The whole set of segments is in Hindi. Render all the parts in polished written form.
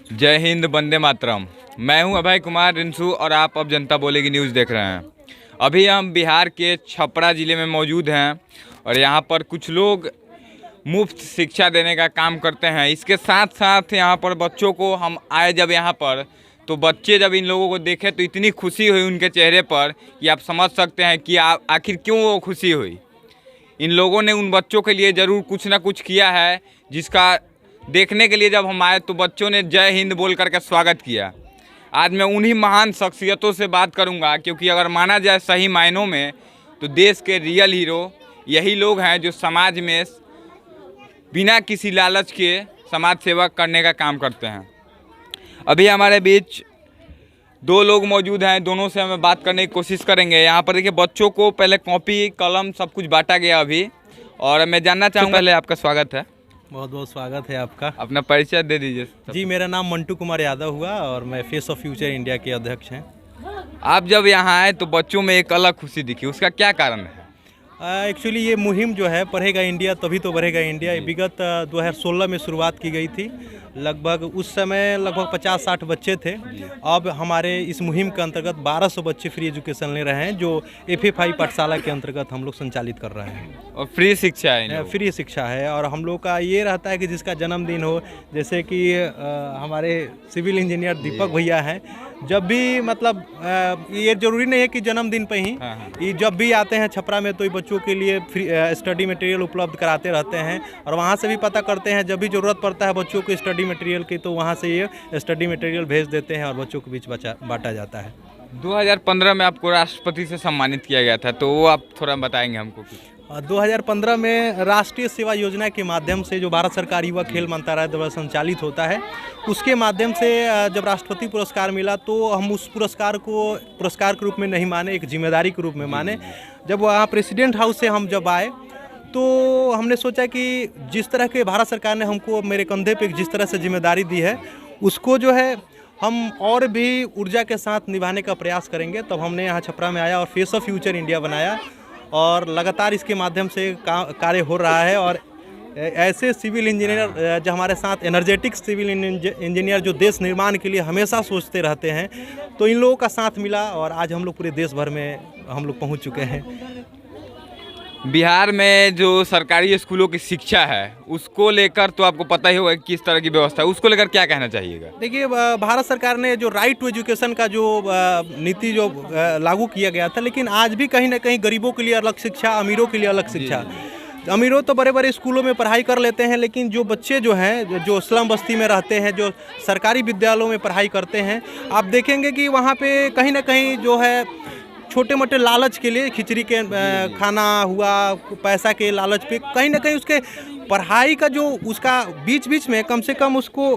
जय हिंद, वंदे मातरम। मैं हूं अभय कुमार रिंसू और आप अब जनता बोलेगी न्यूज़ देख रहे हैं। अभी हम बिहार के छपरा ज़िले में मौजूद हैं और यहां पर कुछ लोग मुफ्त शिक्षा देने का काम करते हैं। इसके साथ साथ यहां पर बच्चों को हम आए जब यहां पर, तो बच्चे जब इन लोगों को देखे तो इतनी खुशी हुई उनके चेहरे पर कि आप समझ सकते हैं कि आखिर क्यों वो खुशी हुई। इन लोगों ने उन बच्चों के लिए ज़रूर कुछ ना कुछ किया है, जिसका देखने के लिए जब हम आए तो बच्चों ने जय हिंद बोल करके स्वागत किया। आज मैं उन्हीं महान शख्सियतों से बात करूंगा, क्योंकि अगर माना जाए सही मायनों में तो देश के रियल हीरो यही लोग हैं जो समाज में बिना किसी लालच के समाज सेवा करने का काम करते हैं। अभी हमारे बीच दो लोग मौजूद हैं, दोनों से हमें बात करने की कोशिश करेंगे। यहाँ पर देखिए, बच्चों को पहले कॉपी कलम सब कुछ बांटा गया अभी, और मैं जानना चाहूँगा। पहले आपका स्वागत है। बहुत बहुत स्वागत है आपका। अपना परिचय दे दीजिए। जी, मेरा नाम मंटू कुमार यादव हुआ और मैं फेस ऑफ फ्यूचर इंडिया के अध्यक्ष हैं। आप जब यहाँ आए तो बच्चों में एक अलग खुशी दिखी, उसका क्या कारण है? एक्चुअली ये मुहिम जो है पढ़ेगा इंडिया तभी तो बढ़ेगा इंडिया, विगत 2016 में शुरुआत की गई थी। लगभग उस समय लगभग 50-60 बच्चे थे। अब हमारे इस मुहिम के अंतर्गत 1200 बच्चे फ्री एजुकेशन ले रहे हैं, जो FFI पाठशाला के अंतर्गत हम लोग संचालित कर रहे हैं। और फ्री शिक्षा है? फ्री शिक्षा है। और हम लोग का ये रहता है कि जिसका जन्मदिन हो, जैसे कि हमारे सिविल इंजीनियर दीपक भैया हैं, जब भी मतलब ये जरूरी नहीं है कि जन्मदिन पे ही, ये जब भी आते हैं छपरा में तो ये बच्चों के लिए फ्री स्टडी मटेरियल उपलब्ध कराते रहते हैं। और वहाँ से भी पता करते हैं, जब भी ज़रूरत पड़ता है बच्चों को स्टडी मटेरियल की तो वहाँ से ये स्टडी मटेरियल भेज देते हैं और बच्चों के बीच बांटा जाता है। 2015 में आपको राष्ट्रपति से सम्मानित किया गया था, तो वो आप थोड़ा बताएंगे हमको कुछ? 2015 में राष्ट्रीय सेवा योजना के माध्यम से जो भारत सरकार युवा खेल मंत्रालय द्वारा संचालित होता है, उसके माध्यम से जब राष्ट्रपति पुरस्कार मिला तो हम उस पुरस्कार को पुरस्कार के रूप में नहीं माने, एक जिम्मेदारी के रूप में माने। जब वहाँ प्रेसिडेंट हाउस से हम जब आए तो हमने सोचा कि जिस तरह के भारत सरकार ने हमको मेरे कंधे पे जिस तरह से जिम्मेदारी दी है, उसको जो है हम और भी ऊर्जा के साथ निभाने का प्रयास करेंगे। तब हमने यहाँ छपरा में आया और फेस ऑफ फ्यूचर इंडिया बनाया और लगातार इसके माध्यम से कार्य हो रहा है। और ऐसे सिविल इंजीनियर जो हमारे साथ एनर्जेटिक सिविल इंजीनियर जो देश निर्माण के लिए हमेशा सोचते रहते हैं, तो इन लोगों का साथ मिला और आज हम लोग पूरे देश भर में हम लोग पहुँच चुके हैं। बिहार में जो सरकारी स्कूलों की शिक्षा है उसको लेकर तो आपको पता ही होगा किस तरह की व्यवस्था है, उसको लेकर क्या कहना चाहिएगा? देखिए, भारत सरकार ने जो राइट टू एजुकेशन का जो नीति जो लागू किया गया था, लेकिन आज भी कहीं ना कहीं गरीबों के लिए अलग शिक्षा, अमीरों के लिए अलग शिक्षा। अमीरों तो बड़े बड़े स्कूलों में पढ़ाई कर लेते हैं, लेकिन जो बच्चे जो हैं जो स्लम बस्ती में रहते हैं, जो सरकारी विद्यालयों में पढ़ाई करते हैं, आप देखेंगे कि वहाँ पे कहीं ना कहीं जो है छोटे मोटे लालच के लिए, खिचड़ी के खाना हुआ, पैसा के लालच पे कहीं ना कहीं उसके पढ़ाई का जो उसका बीच बीच में कम से कम उसको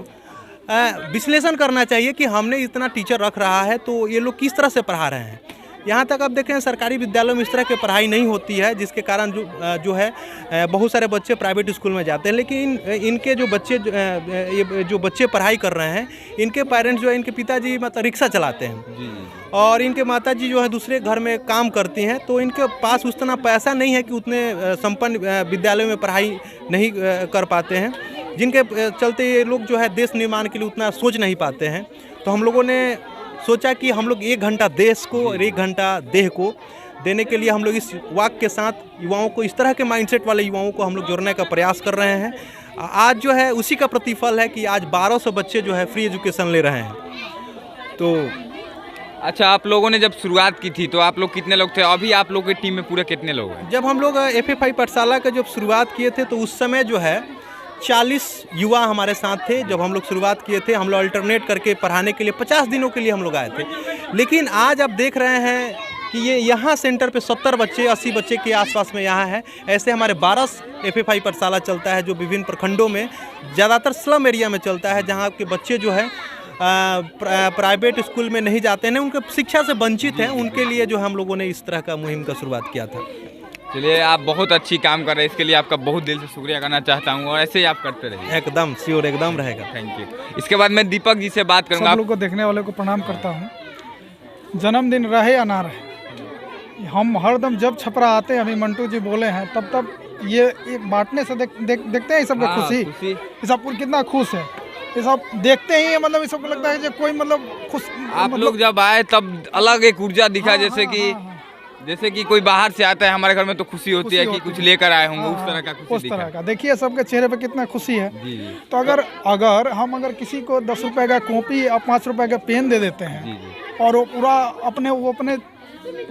विश्लेषण करना चाहिए कि हमने इतना टीचर रख रहा है तो ये लोग किस तरह से पढ़ा रहे हैं। यहाँ तक आप देखें सरकारी विद्यालयों में इस तरह की पढ़ाई नहीं होती है, जिसके कारण जो है बहुत सारे बच्चे प्राइवेट स्कूल में जाते हैं। लेकिन इनके जो बच्चे ये जो बच्चे पढ़ाई कर रहे हैं, इनके पेरेंट्स जो है, इनके पिताजी मतलब रिक्शा चलाते हैं और इनके माताजी जो है दूसरे घर में काम करती हैं, तो इनके पास उतना पैसा नहीं है कि उतने संपन्न विद्यालयों में पढ़ाई नहीं कर पाते हैं, जिनके चलते ये लोग जो है देश निर्माण के लिए उतना सोच नहीं पाते हैं। तो हम लोगों ने सोचा कि हम लोग 1 घंटा देश को और 1 घंटा देह को देने के लिए हम लोग इस वाक के साथ युवाओं को, इस तरह के माइंडसेट वाले युवाओं को हम लोग जोड़ने का प्रयास कर रहे हैं। आज जो है उसी का प्रतिफल है कि आज 1200 बच्चे जो है फ्री एजुकेशन ले रहे हैं। तो अच्छा, आप लोगों ने जब शुरुआत की थी तो आप लोग कितने लोग थे? अभी आप लोग की टीम में पूरे कितने लोग हैं? जब हम लोग FFI पाठशाला का जब शुरुआत किए थे तो उस समय जो है 40 युवा हमारे साथ थे। जब हम लोग शुरुआत किए थे, हम लोग अल्टरनेट करके पढ़ाने के लिए 50 दिनों के लिए हम लोग आए थे। लेकिन आज आप देख रहे हैं कि ये यहाँ सेंटर पे 70 बच्चे 80 बच्चे के आसपास में यहाँ है। ऐसे हमारे 12 FFI पाठशाला चलता है जो विभिन्न प्रखंडों में, ज़्यादातर स्लम एरिया में चलता है, जहाँ के बच्चे जो है प्राइवेट स्कूल में नहीं जाते हैं, उनके शिक्षा से वंचित हैं। उनके लिए जो हम लोगों ने इस तरह का मुहिम का शुरुआत किया था। चलिए, आप बहुत अच्छी काम कर रहे हैं, इसके लिए आपका बहुत दिल से शुक्रिया करना चाहता हूँ और ऐसे ही आप करते रहिए। एकदम श्योर, एकदम रहेगा। Thank you. इसके बाद मैं दीपक जी से बात करूँगा। सब लोग को देखने वाले को प्रणाम करता हूँ। जन्मदिन रहे या ना रहे, हम हरदम जब छपरा आते हैं, अभी मंटू जी बोले हैं, तब ये बांटने से देखते हैं सब लोग खुशी। सब कितना खुश है। ये सब देखते ही हैं, मतलब ये सबको लगता है कि कोई मतलब खुश आप लोग जब आए तब अलग एक ऊर्जा दिखा, जैसे कि कोई बाहर से आता है हमारे घर में तो खुशी होती है कि कुछ लेकर आए होंगे, उस तरह का खुशी उस दिखा। तरह का देखिए सबके चेहरे पे कितना खुशी है। जी जी तो अगर किसी को 10 रुपए का कॉपी और 5 रुपए का पेन दे देते हैं जी जी। और वो पूरा अपने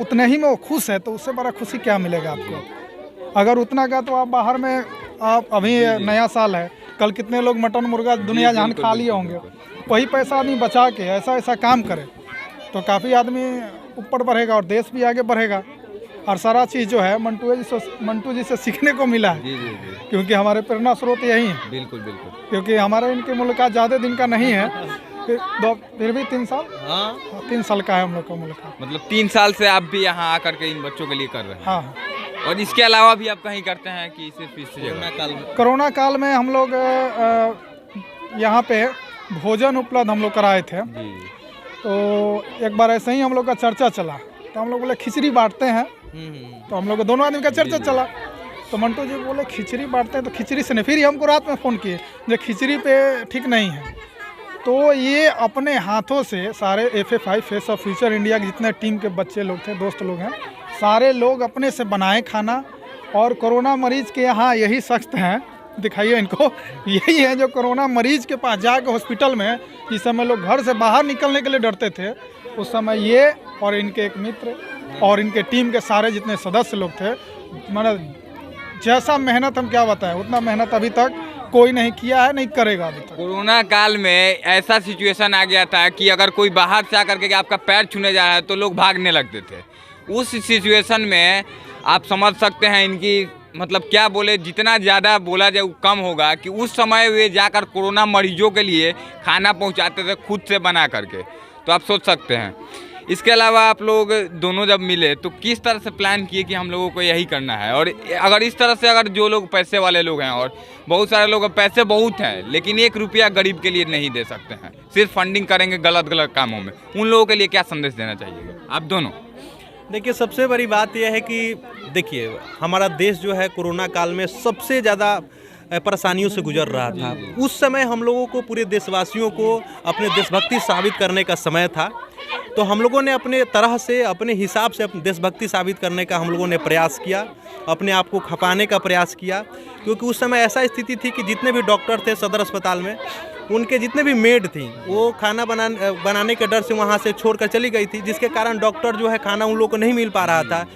उतने ही में वो खुश है, तो उससे बड़ा खुशी क्या मिलेगा आपको। अगर उतना का तो आप बाहर में, आप अभी नया साल है, कल कितने लोग मटन मुर्गा दुनिया जहान खा लिए होंगे, वही पैसा आदमी बचा के ऐसा काम करे तो काफ़ी आदमी ऊपर बढ़ेगा और देश भी आगे बढ़ेगा। और सारा चीज़ जो है मंटू जी से सीखने को मिला है। जी जी जी, क्योंकि हमारे प्रेरणा स्रोत यही है। बिल्कुल बिल्कुल। क्योंकि हमारे इनकी मुलाकात ज़्यादा दिन का नहीं है, फिर भी 3 साल, हाँ 3 साल का है हम लोग का मुलाकात। मतलब 3 साल से आप भी यहाँ आकर के इन बच्चों के लिए कर रहे हैं। हाँ, और इसके अलावा भी आप कहीं करते हैं कि सिर्फ इस जगह? कोरोना काल में हम लोग यहाँ पे भोजन उपलब्ध हम लोग कराए थे। जी तो एक बार ऐसे ही हम लोग का चर्चा चला, तो हम लोग बोले खिचड़ी बांटते हैं। तो हम लोग का दोनों आदमी का चर्चा चला, तो मंटू जी बोले खिचड़ी बांटते हैं, तो खिचड़ी से नहीं, फिर हमको रात में फ़ोन किए जो खिचड़ी पे ठीक नहीं है। तो ये अपने हाथों से सारे FFI face of future India के जितने टीम के बच्चे लोग थे, दोस्त लोग हैं, सारे लोग अपने से बनाए खाना। और कोरोना मरीज के यहाँ यही शख्स हैं, दिखाइए इनको, यही है जो कोरोना मरीज के पास जाकर हॉस्पिटल में जिस समय लोग घर से बाहर निकलने के लिए डरते थे, उस समय ये और इनके एक मित्र और इनके टीम के सारे जितने सदस्य लोग थे, मतलब जैसा मेहनत हम क्या बताएं, उतना मेहनत अभी तक कोई नहीं किया है, नहीं करेगा अभी तक। कोरोना काल में ऐसा सिचुएशन आ गया था कि अगर कोई बाहर से आकर के आपका पैर छूने जा रहा है तो लोग भागने लगते थे। उस सिचुएशन में आप समझ सकते हैं इनकी, मतलब क्या बोले, जितना ज़्यादा बोला जाए वो कम होगा कि उस समय वे जाकर कोरोना मरीजों के लिए खाना पहुंचाते थे खुद से बना करके। तो आप सोच सकते हैं। इसके अलावा आप लोग दोनों जब मिले तो किस तरह से प्लान किए कि हम लोगों को यही करना है? और अगर इस तरह से, अगर जो लोग पैसे वाले लोग हैं, और बहुत सारे लोग पैसे बहुत हैं लेकिन 1 रुपया गरीब के लिए नहीं दे सकते हैं, सिर्फ फंडिंग करेंगे गलत गलत कामों में, उन लोगों के लिए क्या संदेश देना चाहिए आप दोनों? देखिए, सबसे बड़ी बात यह है कि देखिए हमारा देश जो है कोरोना काल में सबसे ज़्यादा परेशानियों से गुजर रहा था। उस समय हम लोगों को, पूरे देशवासियों को अपने देशभक्ति साबित करने का समय था। तो हम लोगों ने अपने तरह से, अपने हिसाब से अपनी देशभक्ति साबित करने का हम लोगों ने प्रयास किया, अपने आप को खपाने का प्रयास किया। क्योंकि उस समय ऐसा स्थिति थी कि जितने भी डॉक्टर थे सदर अस्पताल में, उनके जितने भी मेड थी वो खाना बनाने के डर से वहाँ से छोड़कर चली गई थी, जिसके कारण डॉक्टर जो है खाना उन लोगों को नहीं मिल पा रहा था।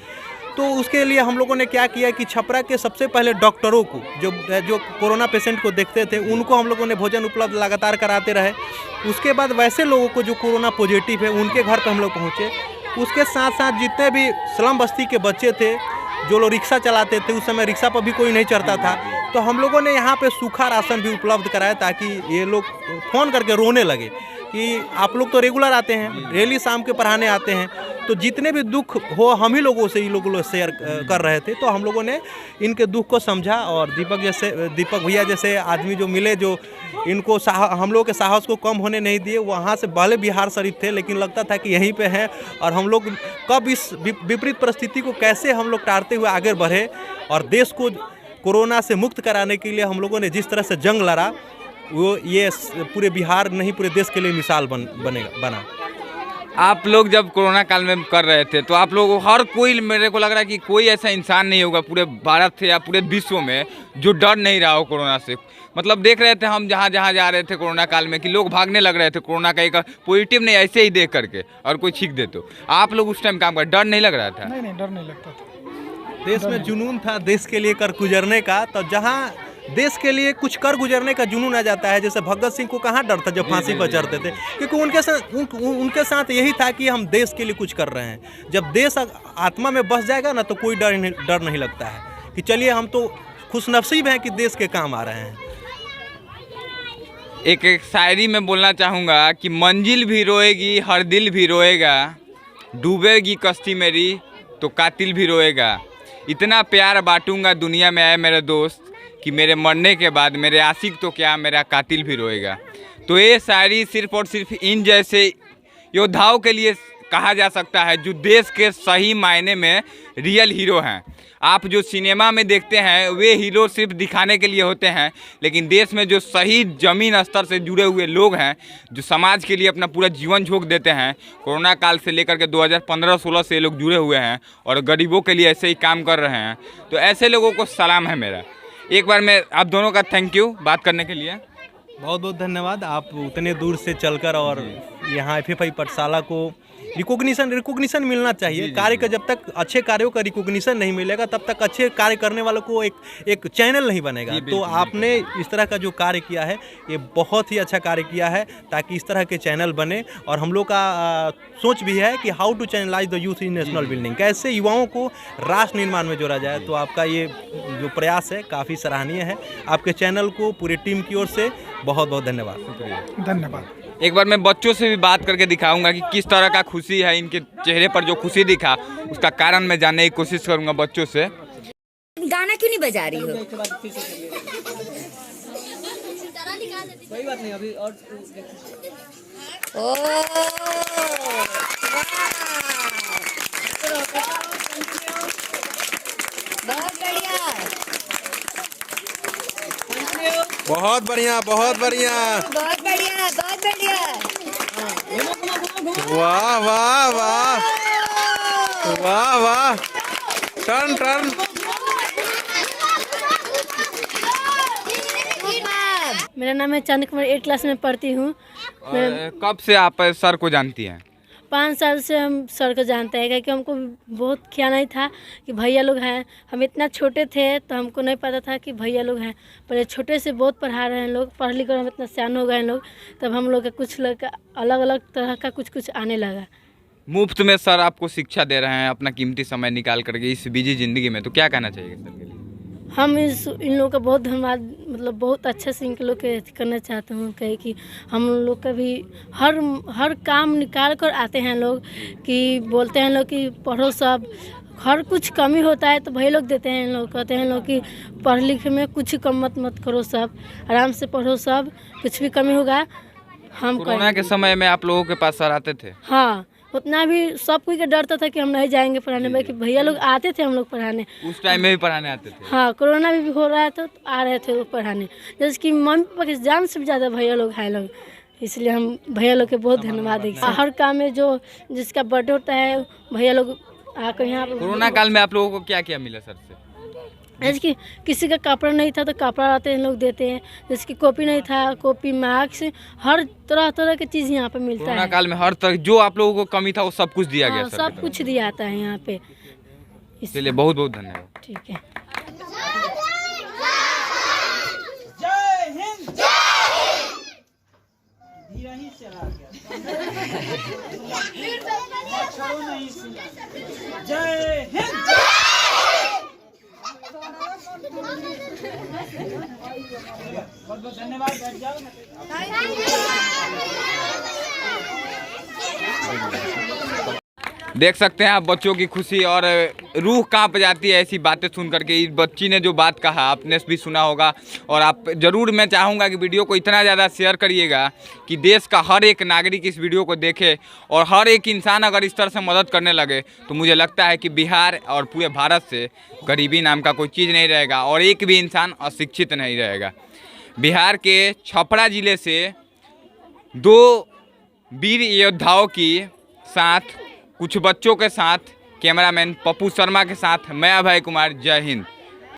तो उसके लिए हम लोगों ने क्या किया कि छपरा के सबसे पहले डॉक्टरों को, जो कोरोना पेशेंट को देखते थे, उनको हम लोगों ने भोजन उपलब्ध लगातार कराते रहे। उसके बाद वैसे लोगों को जो कोरोना पॉजिटिव है उनके घर पर हम लोग पहुँचे। उसके साथ साथ जितने भी स्लम बस्ती के बच्चे थे, जो लोग रिक्शा चलाते थे, उस समय रिक्शा पर भी कोई नहीं चढ़ता था, तो हम लोगों ने यहाँ पे सूखा राशन भी उपलब्ध कराया, ताकि ये लोग फ़ोन करके रोने लगे कि आप लोग तो रेगुलर आते हैं, डेली शाम के पढ़ाने आते हैं, तो जितने भी दुख हो हम ही लोगों से, ये लोग शेयर कर रहे थे। तो हम लोगों ने इनके दुख को समझा, और दीपक भैया जैसे आदमी जो मिले, जो इनको हम लोग के साहस को कम होने नहीं दिए। वहाँ से भले बिहार शरीफ थे, लेकिन लगता था कि यहीं पे हैं, और हम लोग कब इस विपरीत परिस्थिति को कैसे हम लोग टालते हुए आगे बढ़े, और देश को कोरोना से मुक्त कराने के लिए हम लोगों ने जिस तरह से जंग लड़ा, वो ये पूरे बिहार नहीं, पूरे देश के लिए मिसाल बना। आप लोग जब कोरोना काल में कर रहे थे तो आप लोग, हर कोई, मेरे को लग रहा है कि कोई ऐसा इंसान नहीं होगा पूरे भारत से या पूरे विश्व में जो डर नहीं रहा हो कोरोना से। मतलब देख रहे थे हम जहाँ जा रहे थे कोरोना काल में कि लोग भागने लग रहे थे कोरोना का एक पॉजिटिव नहीं, ऐसे ही देख करके, और कोई छींक दे तो आप लोग उस टाइम काम कर, डर नहीं लग रहा था? नहीं, डर नहीं लगता था। देश में जुनून था देश के लिए कर गुजरने का। तो जहाँ देश के लिए कुछ कर गुजरने का जुनून आ जाता है, जैसे भगत सिंह को कहाँ डर था जब फांसी पर चढ़ते थे, क्योंकि उनके साथ यही था कि हम देश के लिए कुछ कर रहे हैं। जब देश आत्मा में बस जाएगा ना, तो कोई डर नहीं लगता है कि चलिए हम तो खुशनसीब हैं कि देश के काम आ रहे हैं। एक शायरी में बोलना चाहूँगा कि मंजिल भी रोएगी, हर दिल भी रोएगा, डूबेगी कश्ती मेरी तो कातिल भी रोएगा, इतना प्यार बांटूंगा दुनिया में आए मेरे दोस्त कि मेरे मरने के बाद मेरे आशिक तो क्या, मेरा कातिल भी रोएगा। तो ये शायरी सिर्फ और सिर्फ इन जैसे योद्धाओं के लिए कहा जा सकता है जो देश के सही मायने में रियल हीरो हैं। आप जो सिनेमा में देखते हैं वे हीरो सिर्फ दिखाने के लिए होते हैं, लेकिन देश में जो सही ज़मीन स्तर से जुड़े हुए लोग हैं, जो समाज के लिए अपना पूरा जीवन झोंक देते हैं, कोरोना काल से लेकर के 2015-16 से ये लोग जुड़े हुए हैं और गरीबों के लिए ऐसे ही काम कर रहे हैं, तो ऐसे लोगों को सलाम है मेरा। एक बार मैं आप दोनों का थैंक यू बात करने के लिए। बहुत बहुत धन्यवाद, आप उतने दूर से चलकर और यहाँ FFI पाठशाला को रिकॉग्निशन मिलना चाहिए। कार्य का जब तक अच्छे कार्यों का रिकॉग्निशन नहीं मिलेगा तब तक अच्छे कार्य करने वालों को एक चैनल नहीं बनेगा। तो आपने इस तरह का जो कार्य किया है ये बहुत ही अच्छा कार्य किया है, ताकि इस तरह के चैनल बने। और हम लोग का सोच भी है कि how to channelise the youth in national building, कैसे युवाओं को राष्ट्र निर्माण में जोड़ा जाए। तो आपका ये जो प्रयास है काफ़ी सराहनीय है। आपके चैनल को पूरी टीम की ओर से बहुत बहुत धन्यवाद। धन्यवाद। एक बार मैं बच्चों से भी बात करके दिखाऊंगा कि किस तरह का खुशी है, इनके चेहरे पर जो खुशी दिखा उसका कारण मैं जानने की कोशिश करूंगा बच्चों से। गाना क्यों नहीं बजा रही हो? कोई बात नहीं, अभी और ओ बहुत बढ़िया, बहुत बढ़िया, बहुत बढ़िया, बहुत बढ़िया, बहुत बढ़िया। वाह वाह वाह वाह वाह, टर्न। मेरा नाम है चंद कुमार, 8 क्लास में पढ़ती हूँ। और कब से आप सर को जानती हैं? 5 साल से हम सर को जानते हैं, क्योंकि हमको बहुत ख्याल नहीं था कि भैया लोग हैं। हम इतना छोटे थे तो हमको नहीं पता था कि भैया लोग हैं, पर छोटे से बहुत पढ़ा रहे हैं लोग, पढ़ लिख कर हम इतना सियान हो गए हैं लोग। तब हम लोग का कुछ लोग का अलग अलग तरह का कुछ आने लगा। मुफ्त में सर आपको शिक्षा दे रहे हैं अपना कीमती समय निकाल करके इस बिजी ज़िंदगी में, तो क्या कहना चाहिए सर के लिए? हम इन लोगों का बहुत धन्यवाद, मतलब बहुत अच्छे से इन लोग के करना चाहते हूँ। कहे कि हम लोग का भी हर काम निकाल कर आते हैं लोग, कि बोलते हैं लोग कि पढ़ो सब, हर कुछ कमी होता है तो भाई लोग देते हैं लोग, कहते हैं लोग कि पढ़ लिख में कुछ कम मत करो, सब आराम से पढ़ो, सब कुछ भी कमी होगा हम कोरोना के समय में आप लोगों के पास सर आते थे? हाँ, उतना भी सब कोई का डरता था कि हम नहीं जाएंगे पढ़ाने में, कि भैया लोग आते थे हम लोग पढ़ाने। उस टाइम में भी पढ़ाने आते थे? हाँ, कोरोना भी हो रहा था तो आ रहे थे वो पढ़ाने, जैसे कि मम्मी पापा के जान से भी ज़्यादा भैया लोग हैं लोग। इसलिए हम भैया लोग के बहुत धन्यवाद देंगे। हर काम में जो जिसका बर्थडे होता है भैया लोग आकर यहाँ पर। कोरोना काल में आप लोगों को क्या क्या मिला सर से? जैसे कि किसी का कपड़ा नहीं था तो कपड़ा आते हैं लोग देते हैं, जैसे कि कॉपी नहीं था, कॉपी, मार्क्स, हर तरह की चीज़ यहाँ पे मिलता है। कोरोना काल में हर तरह जो आप लोगों को कमी था वो सब कुछ दिया गया सर? सब कुछ दिया जाता है यहाँ पे। इसलिए बहुत बहुत धन्यवाद। ठीक है। जय हिंद, धीरा ही चला गया, छोड़ो नहीं, जय हिंद। बहुत बहुत धन्यवाद, बैठ जाओ। देख सकते हैं आप बच्चों की खुशी, और रूह कांप जाती है ऐसी बातें सुन करके। इस बच्ची ने जो बात कहा आपने भी सुना होगा, और आप ज़रूर, मैं चाहूँगा कि वीडियो को इतना ज़्यादा शेयर करिएगा कि देश का हर एक नागरिक इस वीडियो को देखे, और हर एक इंसान अगर इस तरह से मदद करने लगे तो मुझे लगता है कि बिहार और पूरे भारत से गरीबी नाम का कोई चीज़ नहीं रहेगा और एक भी इंसान अशिक्षित नहीं रहेगा। बिहार के छपरा ज़िले से 2 वीर योद्धाओं की साथ कुछ बच्चों के साथ कैमरामैन पप्पू शर्मा के साथ मैं अभय कुमार, जय हिंद।